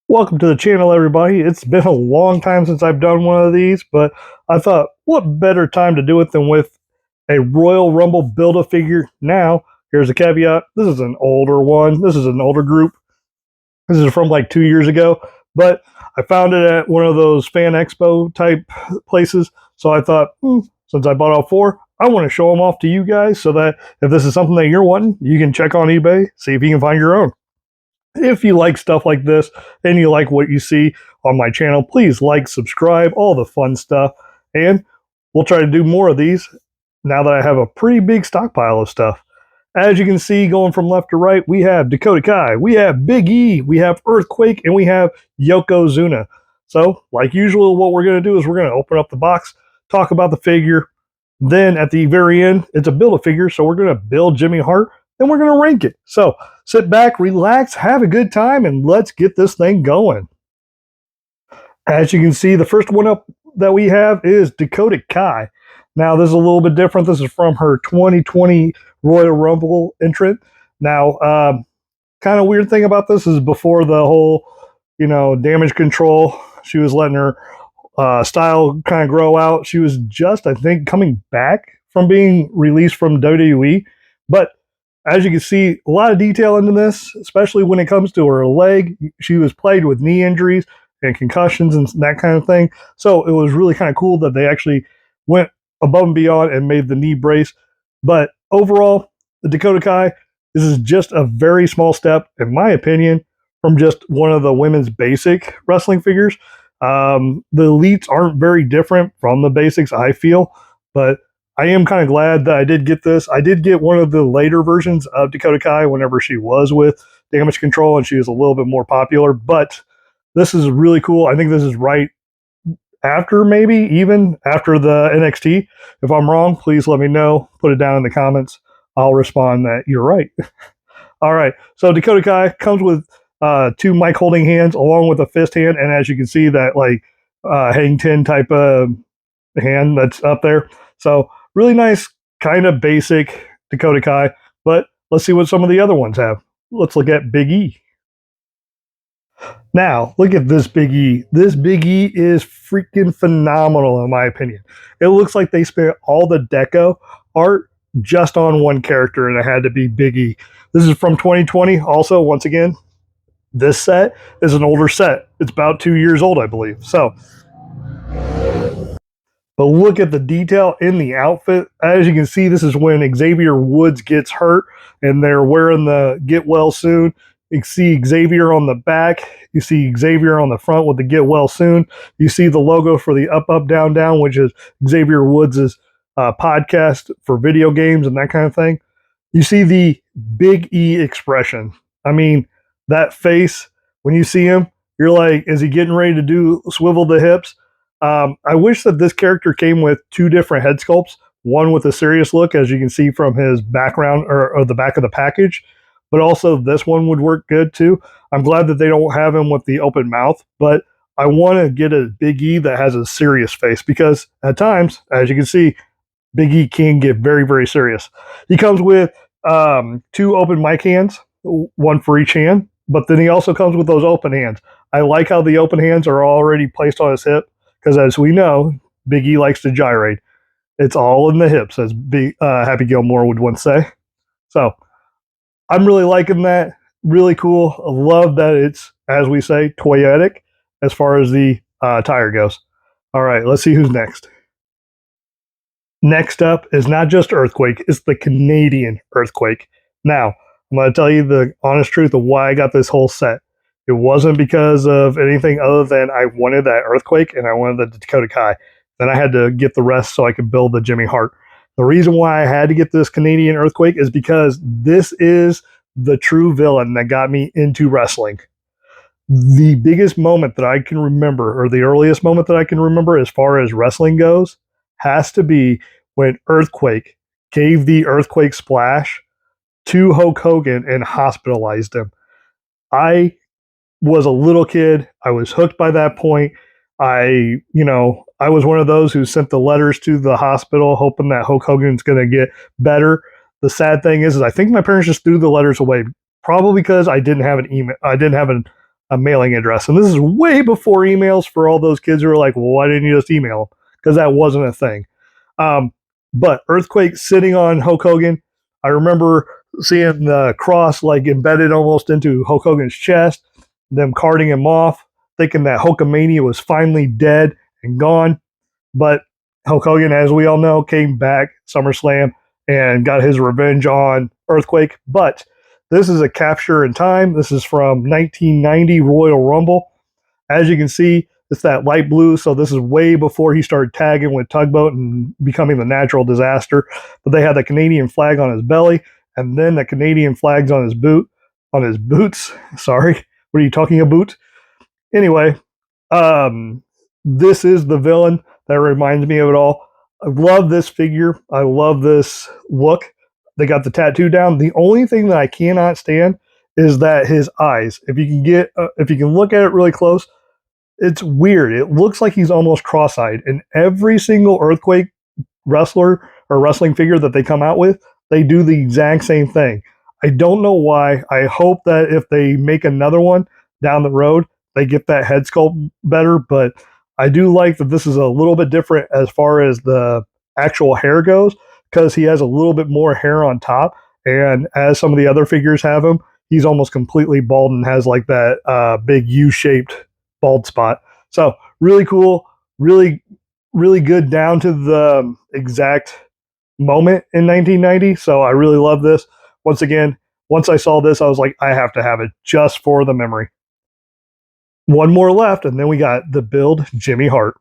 Welcome to the channel, everybody. It's been a long time since I've done one of these, but I thought, what better time to do it than with a Royal Rumble Build-A-Figure. Now, here's a caveat. This is an older one. This is an older group. This is from like 2 years ago, but I found it at one of those Fan Expo type places. So I thought, since I bought all four, I want to show them off to you guys so that if this is something that you're wanting, you can check on eBay, see if you can find your own. If you like stuff like this and you like what you see on my channel, please like, subscribe, all the fun stuff. And we'll try to do more of these now that I have a pretty big stockpile of stuff. As you can see, going from left to right, we have Dakota Kai, we have Big E, we have Earthquake, and we have Yokozuna. So, like usual, what we're going to do is we're going to open up the box, talk about the figure. Then at the very end, it's a Build-A-Figure, so we're going to build Jimmy Hart, and we're going to rank it. So sit back, relax, have a good time, and let's get this thing going. As you can see, the first one up that we have is Dakota Kai. Now, this is a little bit different. This is from her 2020 Royal Rumble entrant. Now, kind of weird thing about this is before the whole, damage control, she was letting her style kind of grow out. She was just, I think, coming back from being released from WWE. But as you can see, a lot of detail into this, especially when it comes to her leg. She was plagued with knee injuries and concussions and that kind of thing. So it was really kind of cool that they actually went above and beyond and made the knee brace. But overall, the Dakota Kai, this is just a very small step, in my opinion, from just one of the women's basic wrestling figures. The elites aren't very different from the basics, I feel, but I am kind of glad that I did get this. I did get one of the later versions of Dakota Kai whenever she was with Damage Control and she was a little bit more popular, but this is really cool. I think this is right after, maybe even after the NXT. If I'm wrong, please let me know. Put it down in the comments. I'll respond that you're right. All right. So Dakota Kai comes with two mic holding hands along with a fist hand. And as you can see, that like hang 10 type of hand that's up there. So really nice, kind of basic Dakota Kai, but let's see what some of the other ones have. Let's look at Big E. Now, look at this Big E. This Big E is freaking phenomenal, in my opinion. It looks like they spent all the deco art just on one character, and it had to be Big E. This is from 2020. Also, once again, this set is an older set. It's about 2 years old, I believe. So, but look at the detail in the outfit. As you can see, this is when Xavier Woods gets hurt and they're wearing the get well soon. You see Xavier on the back. You see Xavier on the front with the get well soon. You see the logo for the up, up, down, down, which is Xavier Woods' podcast for video games and that kind of thing. You see the Big E expression. I mean, that face, when you see him, you're like, is he getting ready to do swivel the hips? I wish that this character came with two different head sculpts, one with a serious look, as you can see from his background or the back of the package, but also this one would work good too. I'm glad that they don't have him with the open mouth, but I want to get a Big E that has a serious face because at times, as you can see, Big E can get very, very serious. He comes with two open mic hands, one for each hand, but then he also comes with those open hands. I like how the open hands are already placed on his hip. Because as we know, Big E likes to gyrate. It's all in the hips, as Happy Gilmore would once say. So I'm really liking that. Really cool. I love that it's, as we say, toyetic as far as the tire goes. All right, let's see who's next. Next up is not just Earthquake, it's the Canadian Earthquake. Now, I'm going to tell you the honest truth of why I got this whole set. It wasn't because of anything other than I wanted that Earthquake and I wanted the Dakota Kai. Then I had to get the rest so I could build the Jimmy Hart. The reason why I had to get this Canadian Earthquake is because this is the true villain that got me into wrestling. The biggest moment that I can remember, or the earliest moment that I can remember as far as wrestling goes, has to be when Earthquake gave the Earthquake splash to Hulk Hogan and hospitalized him. I was a little kid. I was hooked by that point. I was one of those who sent the letters to the hospital hoping that Hulk Hogan's going to get better. The sad thing is I think my parents just threw the letters away, probably because I didn't have an email. I didn't have a mailing address. And this is way before emails for all those kids who are like, well, why didn't you just email them? Because that wasn't a thing. Um, but Earthquake sitting on Hulk Hogan, I remember seeing the cross like embedded almost into Hulk Hogan's chest, them carting him off, thinking that Hulkamania was finally dead and gone. But Hulk Hogan, as we all know, came back SummerSlam and got his revenge on Earthquake. But this is a capture in time. This is from 1990 Royal Rumble. As you can see, it's that light blue, so this is way before he started tagging with Tugboat and becoming the natural disaster. But they had the Canadian flag on his belly, and then the Canadian flags on his boots. Sorry, what are you talking about? Anyway, um, this is the villain that reminds me of it all. I love this figure. I love this look. They got the tattoo down. The only thing that I cannot stand is that his eyes. If you can look at it really close, it's weird. It looks like he's almost cross-eyed. And every single Earthquake wrestler or wrestling figure that they come out with, they do the exact same thing. I don't know why. I hope that if they make another one down the road, they get that head sculpt better. But I do like that this is a little bit different as far as the actual hair goes, because he has a little bit more hair on top. And as some of the other figures have him, he's almost completely bald and has like that big U-shaped bald spot. So really cool, really really good down to the exact moment in 1990. So I really love this. Once again, once I saw this, I was like, I have to have it just for the memory. One more left, and then we got the build Jimmy Hart.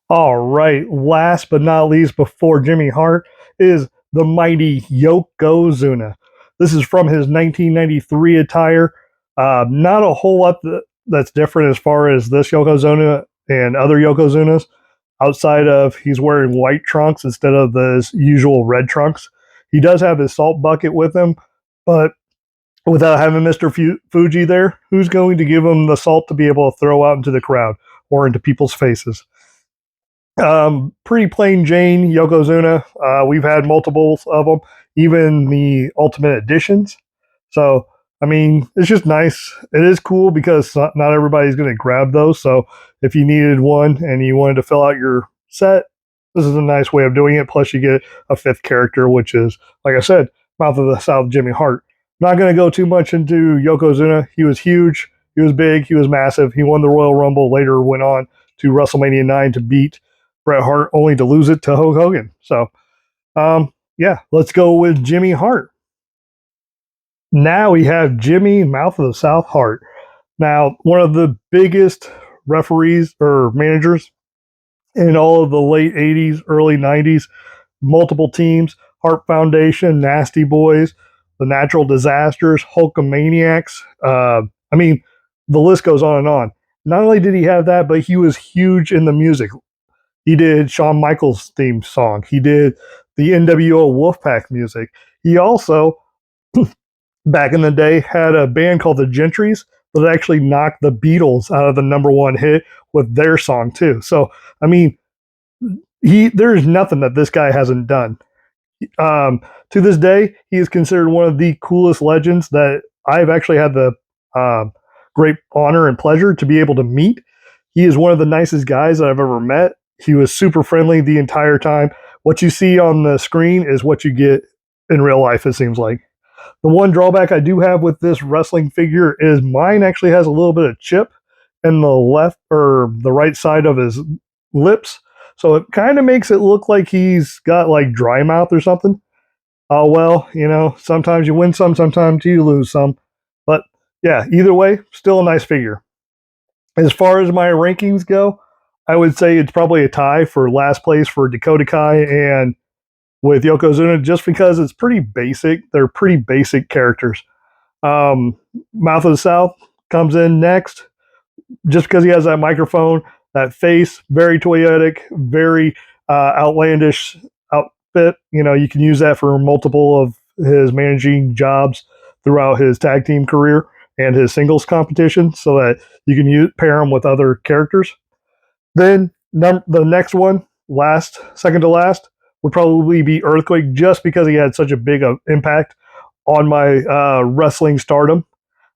All right, last but not least, before Jimmy Hart, is the mighty Yokozuna. This is from his 1993 attire. Not a whole lot that's different as far as this Yokozuna and other Yokozunas, outside of he's wearing white trunks instead of the usual red trunks. He does have his salt bucket with him, but without having Mr. Fuji there, who's going to give him the salt to be able to throw out into the crowd or into people's faces? Pretty plain Jane Yokozuna. We've had multiples of them, even the Ultimate Editions. So, I mean, it's just nice. It is cool because not everybody's going to grab those. So, if you needed one and you wanted to fill out your set, this is a nice way of doing it. Plus, you get a fifth character, which is, like I said, Mouth of the South Jimmy Hart. Not going to go too much into Yokozuna. He was huge. He was big. He was massive. He won the Royal Rumble. Later went on to WrestleMania 9 to beat Bret Hart, only to lose it to Hulk Hogan. So, yeah, let's go with Jimmy Hart. Now we have Jimmy Mouth of the South Hart. Now, one of the biggest referees or managers in all of the late 80s, early 90s, multiple teams, Hart Foundation, Nasty Boys, The Natural Disasters, Hulkamaniacs. I mean, the list goes on and on. Not only did he have that, but he was huge in the music. He did Shawn Michaels' theme song. He did the NWO Wolfpack music. He also, back in the day, had a band called the Gentrys that actually knocked the Beatles out of the #1 hit with their song too. So, I mean, there's nothing that this guy hasn't done. To this day, he is considered one of the coolest legends that I've actually had the great honor and pleasure to be able to meet. He is one of the nicest guys that I've ever met. He was super friendly the entire time. What you see on the screen is what you get in real life, it seems like. The one drawback I do have with this wrestling figure is mine actually has a little bit of chip in the left or the right side of his lips. So it kind of makes it look like he's got like dry mouth or something. Oh, well, sometimes you win some, sometimes you lose some. But yeah, either way, still a nice figure. As far as my rankings go, I would say it's probably a tie for last place for Dakota Kai and with Yokozuna, just because it's pretty basic. They're pretty basic characters. Mouth of the South comes in next, just because he has that microphone, that face, very toyetic, very outlandish outfit. You can use that for multiple of his managing jobs throughout his tag team career and his singles competition, so that you can pair him with other characters. Then the next one, second to last, would probably be Earthquake, just because he had such a big impact on my wrestling stardom.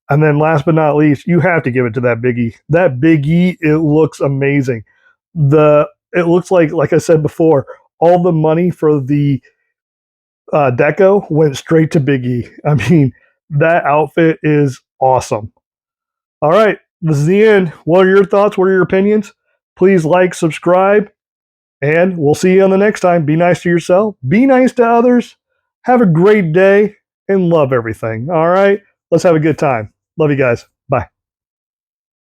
And then last but not least, you have to give it to that Big E. That Big E, it looks amazing. It looks like I said before, all the money for the deco went straight to Big E. I mean, that outfit is awesome. All right, this is the end. What are your thoughts? What are your opinions? Please like, subscribe, and we'll see you on the next time. Be nice to yourself, be nice to others, have a great day, and love everything. All right, let's have a good time. Love you guys.